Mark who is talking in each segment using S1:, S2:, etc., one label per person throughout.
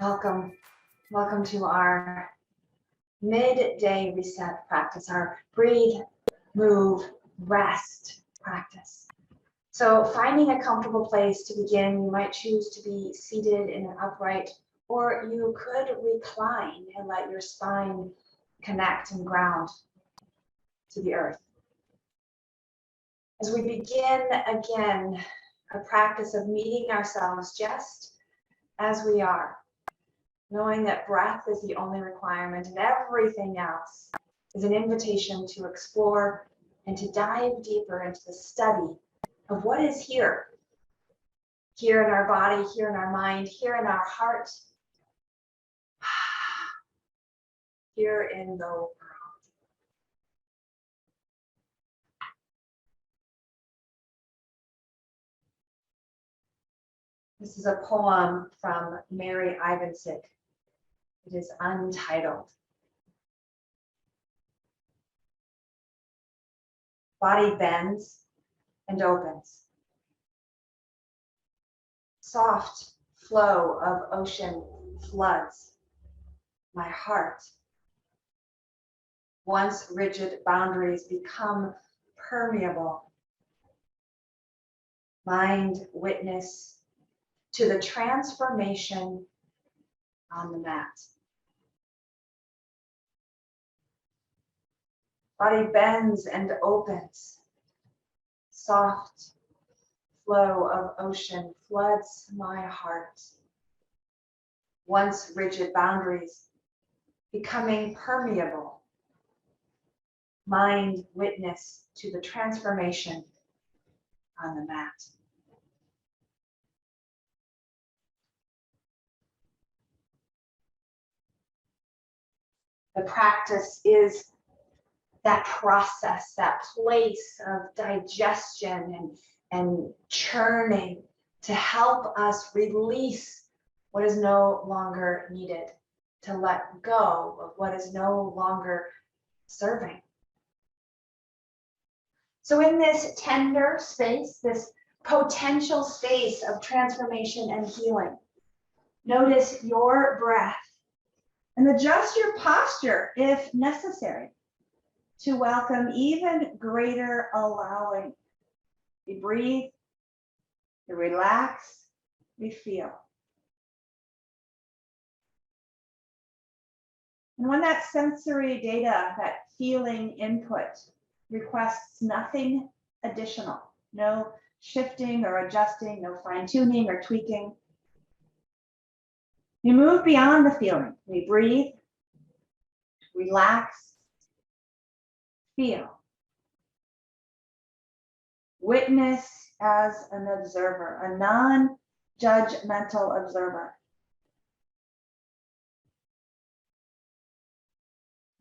S1: Welcome. Welcome to our midday reset practice, our breathe, move, rest practice. So finding a comfortable place to begin, you might choose to be seated in an upright, or you could recline and let your spine connect and ground to the earth. As we begin again, a practice of meeting ourselves just as we are, knowing that breath is the only requirement and everything else is an invitation to explore and to dive deeper into the study of what is here in our body, here in our mind, here in our heart, here in the world. This is a poem from Mary Ivansick. It is untitled. Body bends and opens. Soft flow of ocean floods my heart. Once rigid boundaries become permeable. Mind witness to the transformation on the mat. Body bends and opens. Soft flow of ocean floods my heart. Once rigid boundaries becoming permeable. Mind witness to the transformation on the mat. The practice is that process, that place of digestion and churning to help us release what is no longer needed, to let go of what is no longer serving. So in this tender space, this potential space of transformation and healing, notice your breath and adjust your posture if necessary to welcome even greater allowing. We breathe, we relax, we feel. And when that sensory data, that feeling input requests nothing additional, no shifting or adjusting, no fine tuning or tweaking, we move beyond the feeling. We breathe, relax, feel. Witness as an observer, a non-judgmental observer.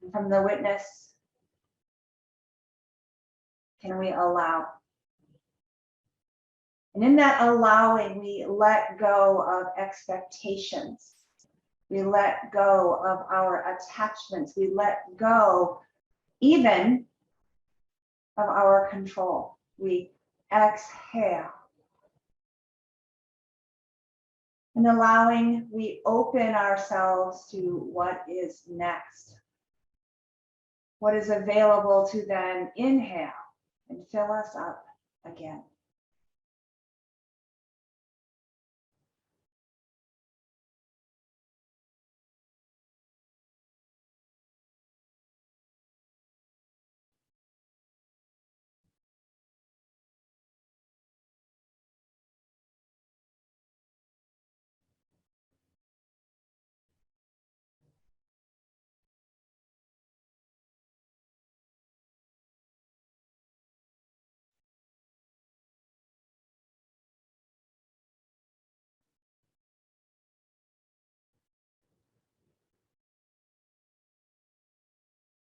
S1: And from the witness, can we allow? And in that allowing, we let go of expectations. We let go of our attachments. We let go even of our control. We exhale. And allowing, we open ourselves to what is next. What is available to then inhale and fill us up again.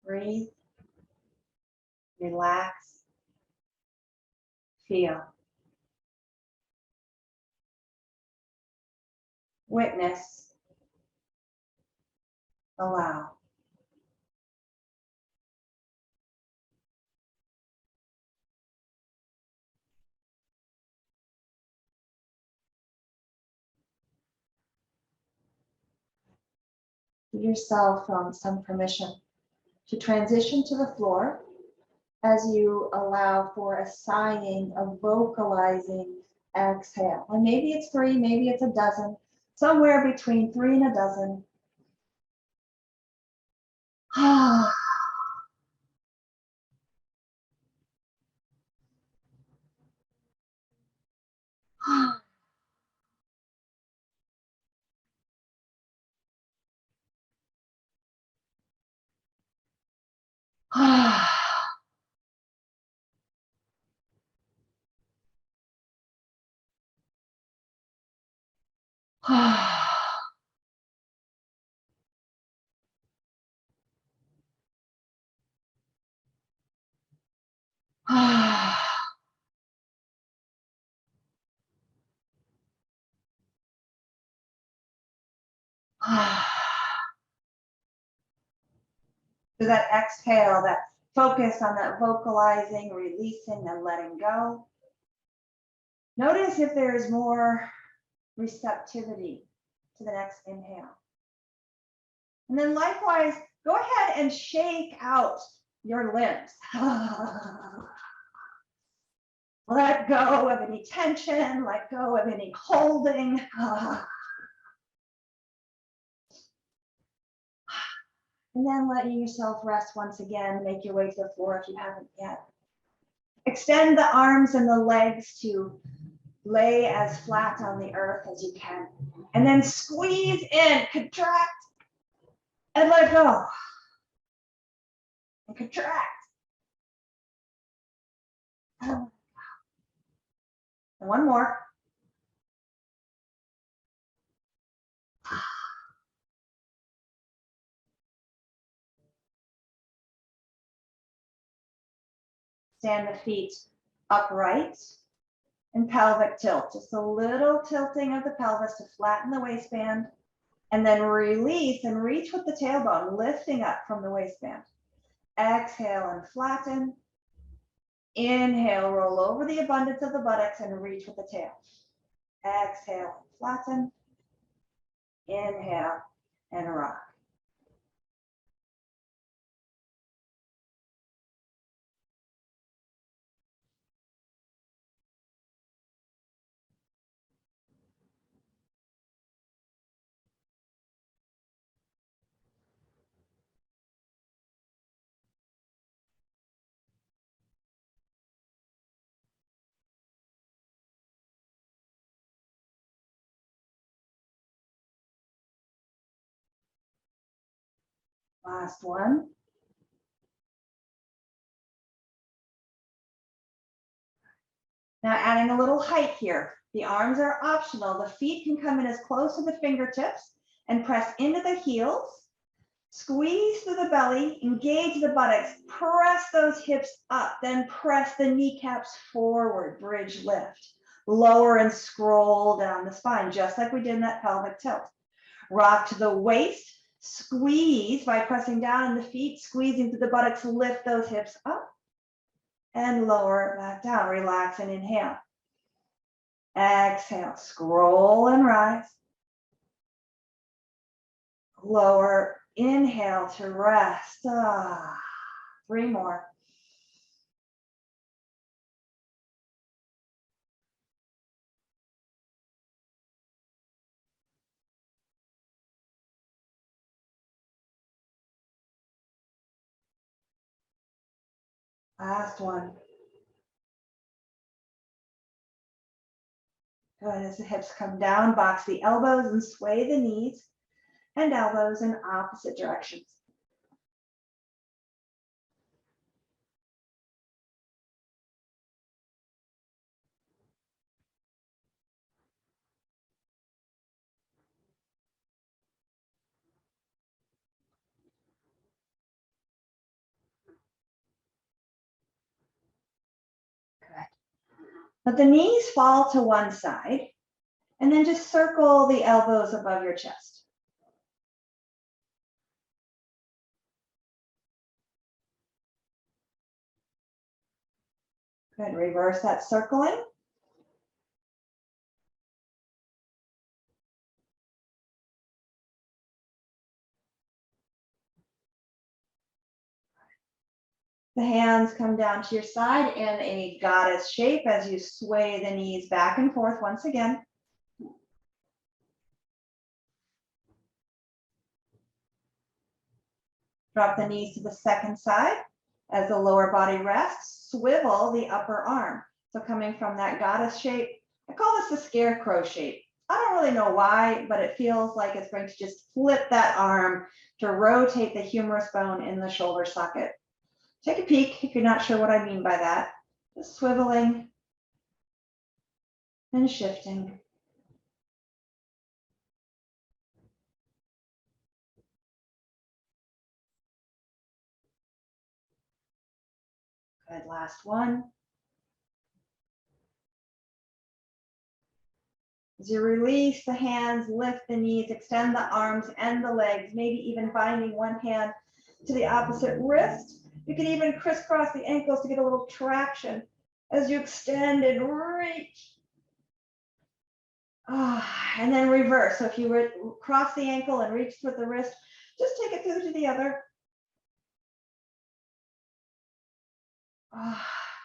S1: Breathe, relax, feel. Witness, allow. Give yourself some permission to transition to the floor as you allow for a sighing, a vocalizing exhale. And maybe it's 3, maybe it's a dozen, somewhere between 3 and a dozen. So that exhale, that focus on that vocalizing, releasing, and letting go. Notice if there's more receptivity to the next inhale. And then likewise, go ahead and shake out your limbs. Let go of any tension, let go of any holding. And then letting yourself rest once again, make your way to the floor if you haven't yet. Extend the arms and the legs to lay as flat on the earth as you can. And then squeeze in, contract, and let go. And contract. And one more. Stand the feet upright and pelvic tilt. Just a little tilting of the pelvis to flatten the waistband. And then release and reach with the tailbone, lifting up from the waistband. Exhale and flatten. Inhale, roll over the abundance of the buttocks and reach with the tail. Exhale and flatten. Inhale and rock. Last one. Now adding a little height here. The arms are optional. The feet can come in as close to the fingertips and press into the heels. Squeeze through the belly, engage the buttocks, press those hips up, then press the kneecaps forward, bridge lift. Lower and scroll down the spine, just like we did in that pelvic tilt. Rock to the waist, squeeze by pressing down on the feet, squeezing through the buttocks, lift those hips up and lower back down. Relax and inhale. Exhale, scroll and rise. Lower, inhale to rest. 3 more. Last one. Good, as the hips come down, box the elbows and sway the knees and elbows in opposite directions. Let the knees fall to one side and then just circle the elbows above your chest. Good, reverse that circling.
S2: The hands come down to your side in a goddess shape as you sway the knees back and forth once again. Drop the knees to the second side as the lower body rests. Swivel the upper arm. So coming from that goddess shape, I call this the scarecrow shape. I don't really know why, but it feels like it's going to just flip that arm to rotate the humerus bone in the shoulder socket. Take a peek if you're not sure what I mean by that. Just swiveling and shifting. Good, last one. As you release the hands, lift the knees, extend the arms and the legs, maybe even binding one hand to the opposite wrist. You can even crisscross the ankles to get a little traction as you extend and reach. And then reverse. So if you cross the ankle and reach with the wrist, just take it through to the other.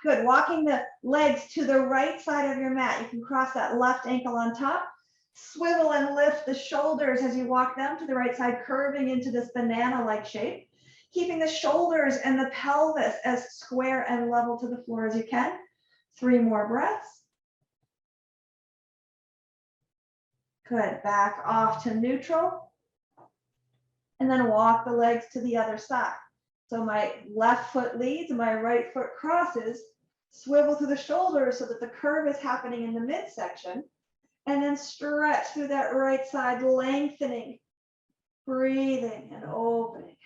S2: Good. Walking the legs to the right side of your mat. You can cross that left ankle on top. Swivel and lift the shoulders as you walk them to the right side, curving into this banana-like shape. Keeping the shoulders and the pelvis as square and level to the floor as you can. 3 more breaths. Good. Back off to neutral. And then walk the legs to the other side. So my left foot leads, my right foot crosses. Swivel through the shoulders so that the curve is happening in the midsection. And then stretch through that right side, lengthening, breathing and opening.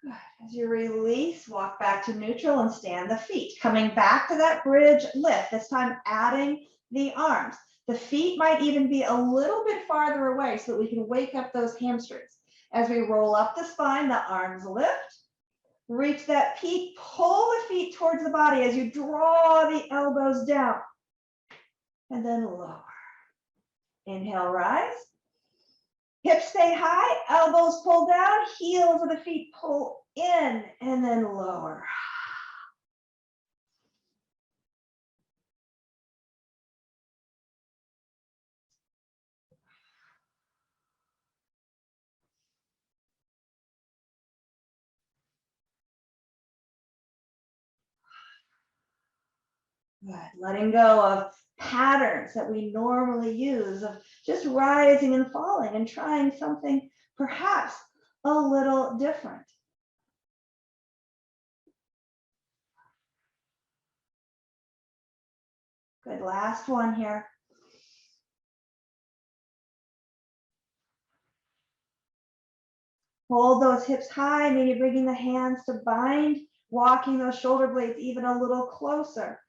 S2: Good. As you release, walk back to neutral and stand the feet. Coming back to that bridge lift, this time adding the arms. The feet might even be a little bit farther away so that we can wake up those hamstrings. As we roll up the spine, the arms lift. Reach that peak, pull the feet towards the body as you draw the elbows down. And then lower. Inhale, rise. Hips stay high, elbows pull down, heels of the feet pull in, and then lower. Good. Letting go of patterns that we normally use of just rising and falling and trying something perhaps a little different. Good. Last one here. Hold those hips high, maybe bringing the hands to bind, walking those shoulder blades even a little closer.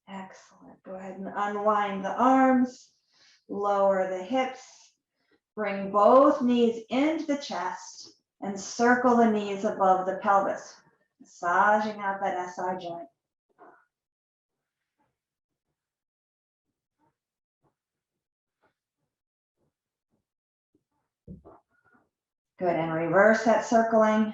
S2: Excellent. Go ahead and unwind the arms, lower the hips, bring both knees into the chest, and circle the knees above the pelvis, massaging out that SI joint. Good, and reverse that circling.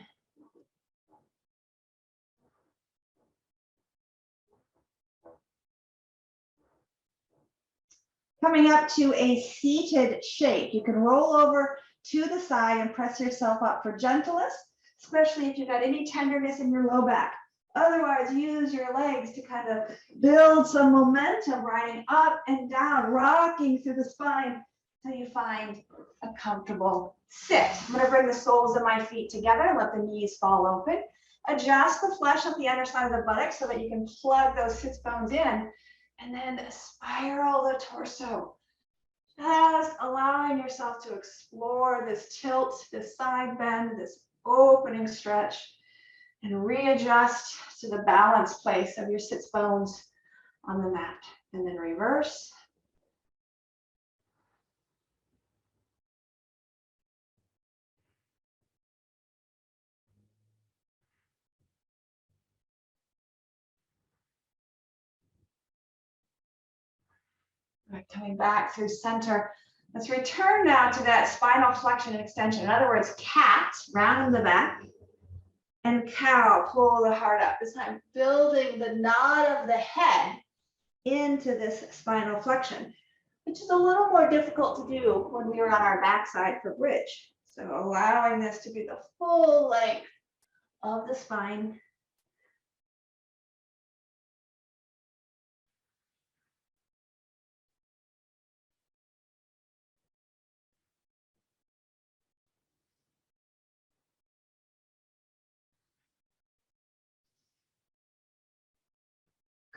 S2: Coming up to a seated shape. You can roll over to the side and press yourself up for gentleness, especially if you've got any tenderness in your low back. Otherwise, use your legs to kind of build some momentum, riding up and down, rocking through the spine until you find a comfortable sit. I'm going to bring the soles of my feet together, let the knees fall open. Adjust the flesh up the underside of the buttocks so that you can plug those sits bones in. And then spiral the torso, just allowing yourself to explore this tilt, this side bend, this opening stretch, and readjust to the balance place of your sits bones on the mat. And then reverse.
S1: Right, coming back through center. Let's return now to that spinal flexion and extension. In other words, cat, round in the back, and cow, pull the heart up. This time, building the nod of the head into this spinal flexion, which is a little more difficult to do when we are on our backside for bridge. So allowing this to be the full length of the spine.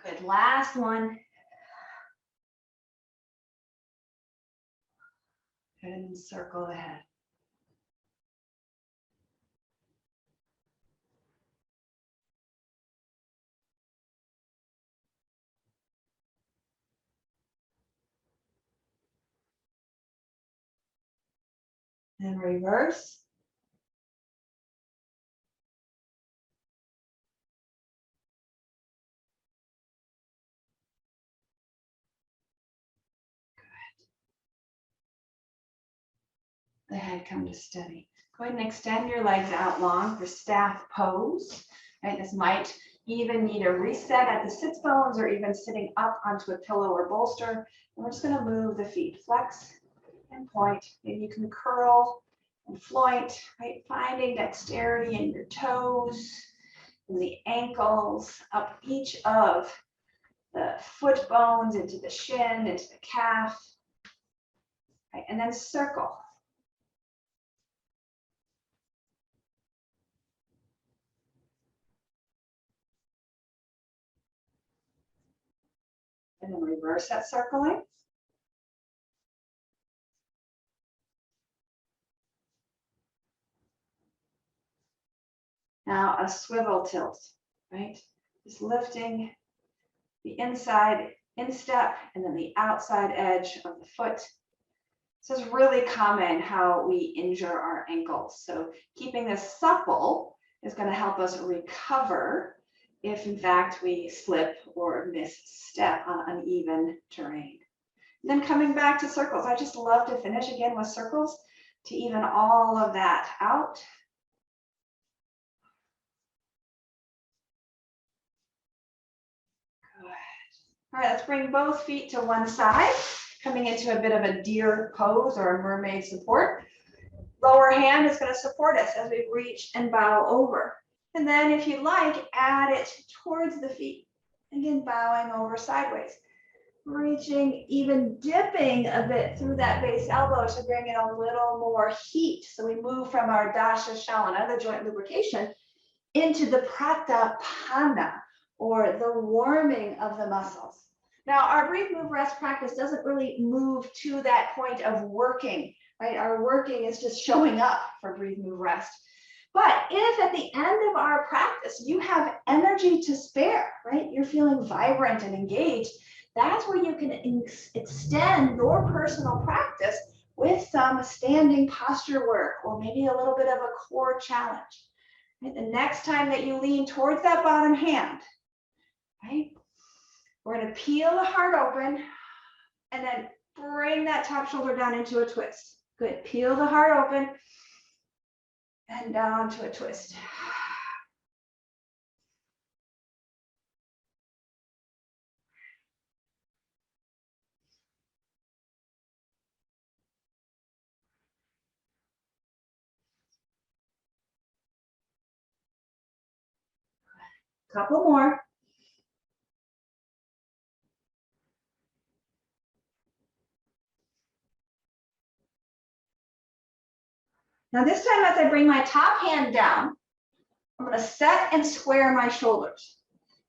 S1: Good, last one. And circle the head. And reverse. The head come to steady. Go ahead and extend your legs out long for staff pose. Right? This might even need a reset at the sits bones or even sitting up onto a pillow or bolster. And we're just going to move the feet, flex and point. Maybe you can curl and floint, right? Finding dexterity in your toes and the ankles, up each of the foot bones into the shin, into the calf, right? And then circle. And then reverse that circling. Now a swivel tilt, right? Just lifting the inside instep and then the outside edge of the foot. This is really common how we injure our ankles. So keeping this supple is going to help us recover if in fact we slip or misstep on uneven terrain. And then coming back to circles. I just love to finish again with circles to even all of that out. Good. All right, let's bring both feet to one side, coming into a bit of a deer pose or a mermaid support. Lower hand is going to support us as we reach and bow over. And then if you like, add it towards the feet. Again, bowing over sideways. Reaching, even dipping a bit through that base elbow to bring in a little more heat. So we move from our dasha shalana, the joint lubrication, into the pratapana, or the warming of the muscles. Now, our breathe, move, rest practice doesn't really move to that point of working, right? Our working is just showing up for breathe, move, rest. But if at the end of our practice, you have energy to spare, right? You're feeling vibrant and engaged, that's where you can extend your personal practice with some standing posture work or maybe a little bit of a core challenge. Right? The next time that you lean towards that bottom hand, right? We're going to peel the heart open and then bring that top shoulder down into a twist. Good. Peel the heart open and down to a twist. Couple more. Now this time as I bring my top hand down, I'm going to set and square my shoulders.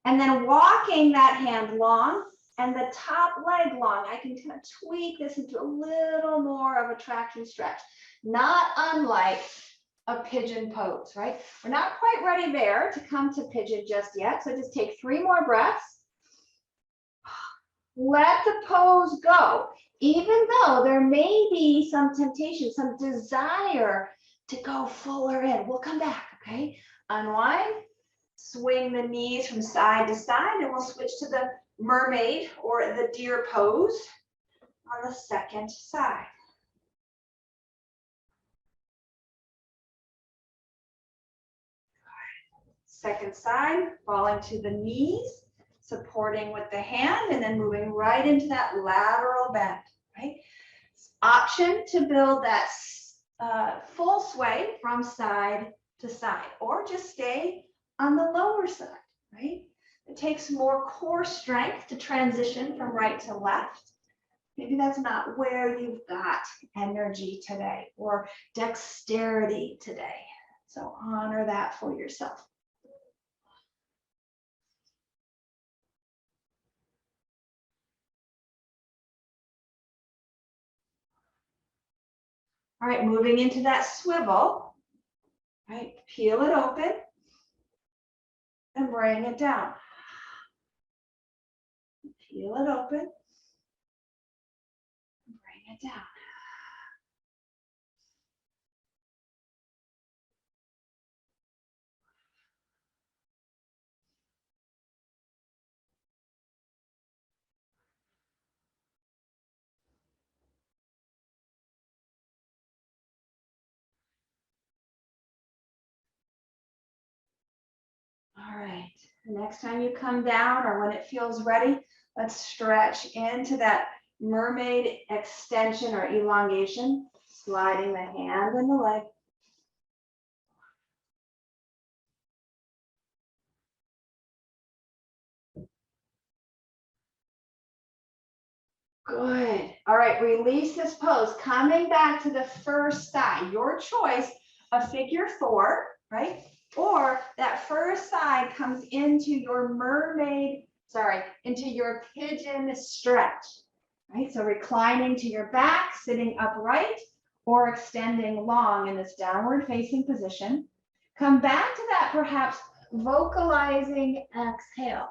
S1: And then walking that hand long and the top leg long, I can kind of tweak this into a little more of a traction stretch. Not unlike a pigeon pose, right? We're not quite ready there to come to pigeon just yet. So just take 3 more breaths. Let the pose go, even though there may be some temptation, some desire to go fuller in. We'll come back, okay? Unwind, swing the knees from side to side, and we'll switch to the mermaid or the deer pose.
S2: on the second side. Second side, falling to the knees, supporting with the hand, and then moving right into that lateral bend, right? Option to build that full sway from side to side, or just stay on the lower side, right? It takes more core strength to transition from right to left. Maybe that's not where you've got energy today or dexterity today. So honor that for yourself. All right, moving into that swivel, right? Peel it open and bring it down. Peel it open and bring it down. All right, the next time you come down or when it feels ready, let's stretch into that mermaid extension or elongation, sliding the hand and the leg. Good. All right, release this pose. Coming back to the first side, your choice, a figure four, right? Or that first side comes into your into your pigeon stretch, right? So reclining to your back, sitting upright, or extending long in this downward facing position. Come back to that perhaps vocalizing exhale.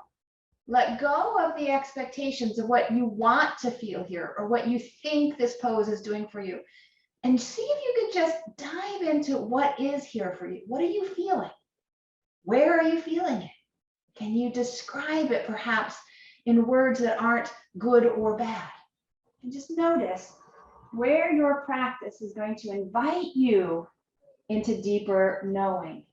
S2: Let go of the expectations of what you want to feel here or what you think this pose is doing for you. And see if you could just dive into what is here for you. What are you feeling? Where are you feeling it? Can you describe it perhaps in words that aren't good or bad? And just notice where your practice is going to invite you into deeper knowing.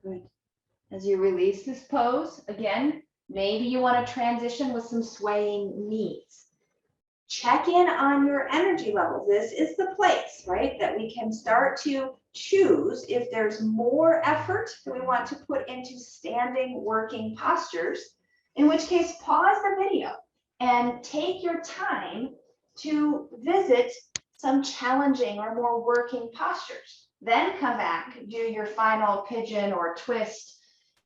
S2: Good. As you release this pose, again, maybe you want to transition with some swaying knees. Check in on your energy levels. This is the place, right, that we can start to choose if there's more effort that we want to put into standing working postures, in which case pause the video and take your time to visit some challenging or more working postures. Then come back, do your final pigeon or twist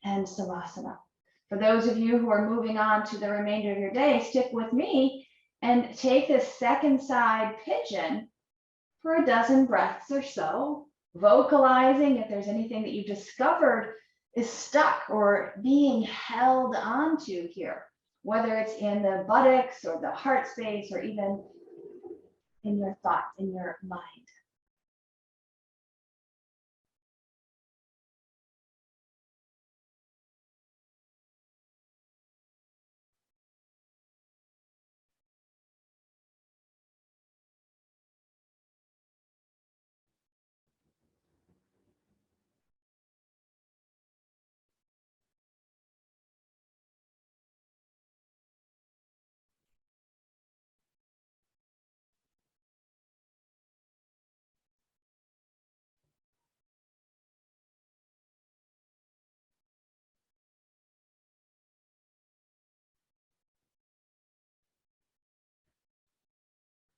S2: and savasana. For those of you who are moving on to the remainder of your day, stick with me and take this second side pigeon for a dozen breaths or so, vocalizing if there's anything that you discovered is stuck or being held onto here, whether it's in the buttocks or the heart space or even in your thoughts, in your mind.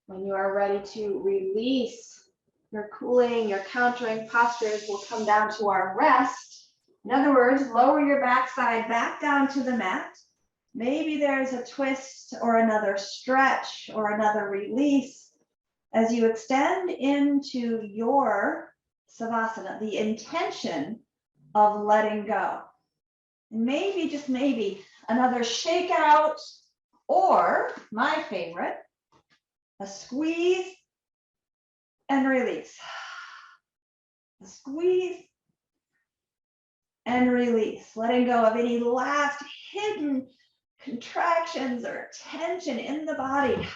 S2: When you are ready to release your cooling, your countering postures, we'll come down to our rest. In other words, lower your backside back down to the mat. Maybe there's a twist or another stretch or another release. As you extend into your Savasana, the intention of letting go. And maybe, just maybe, another shake out, or my favorite, a squeeze and release. A squeeze and release, letting go of any last hidden contractions or tension in the body.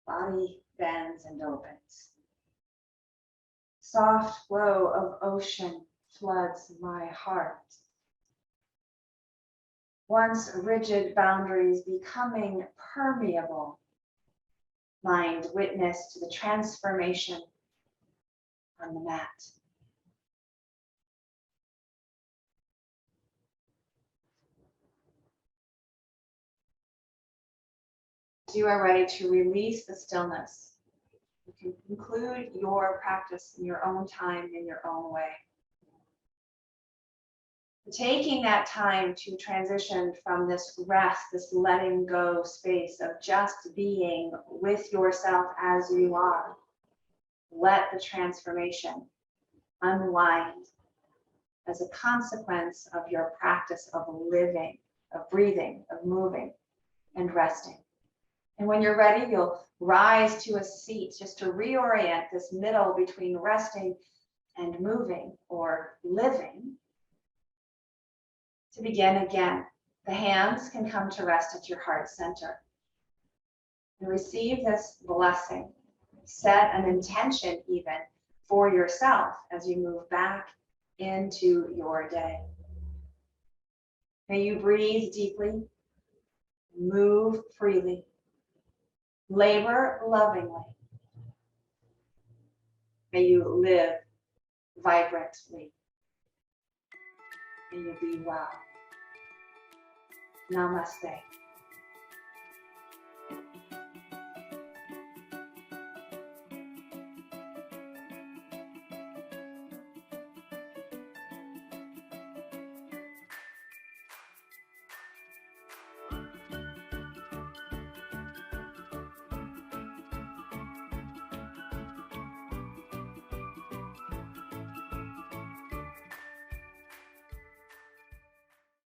S1: Body bends and opens. Soft flow of ocean floods my heart. Once rigid boundaries becoming permeable. Mind witness to the transformation on the mat. You are ready to release the stillness. You can conclude your practice in your own time, in your own way. Taking that time to transition from this rest, this letting go space of just being with yourself as you are. Let the transformation unwind as a consequence of your practice of living, of breathing, of moving and resting. And when you're ready, you'll rise to a seat just to reorient this middle between resting and moving or living. To begin again, the hands can come to rest at your heart center. And receive this blessing. Set an intention even for yourself as you move back into your day. May you breathe deeply, move freely, labor lovingly. May you live vibrantly. May you be well. Namaste.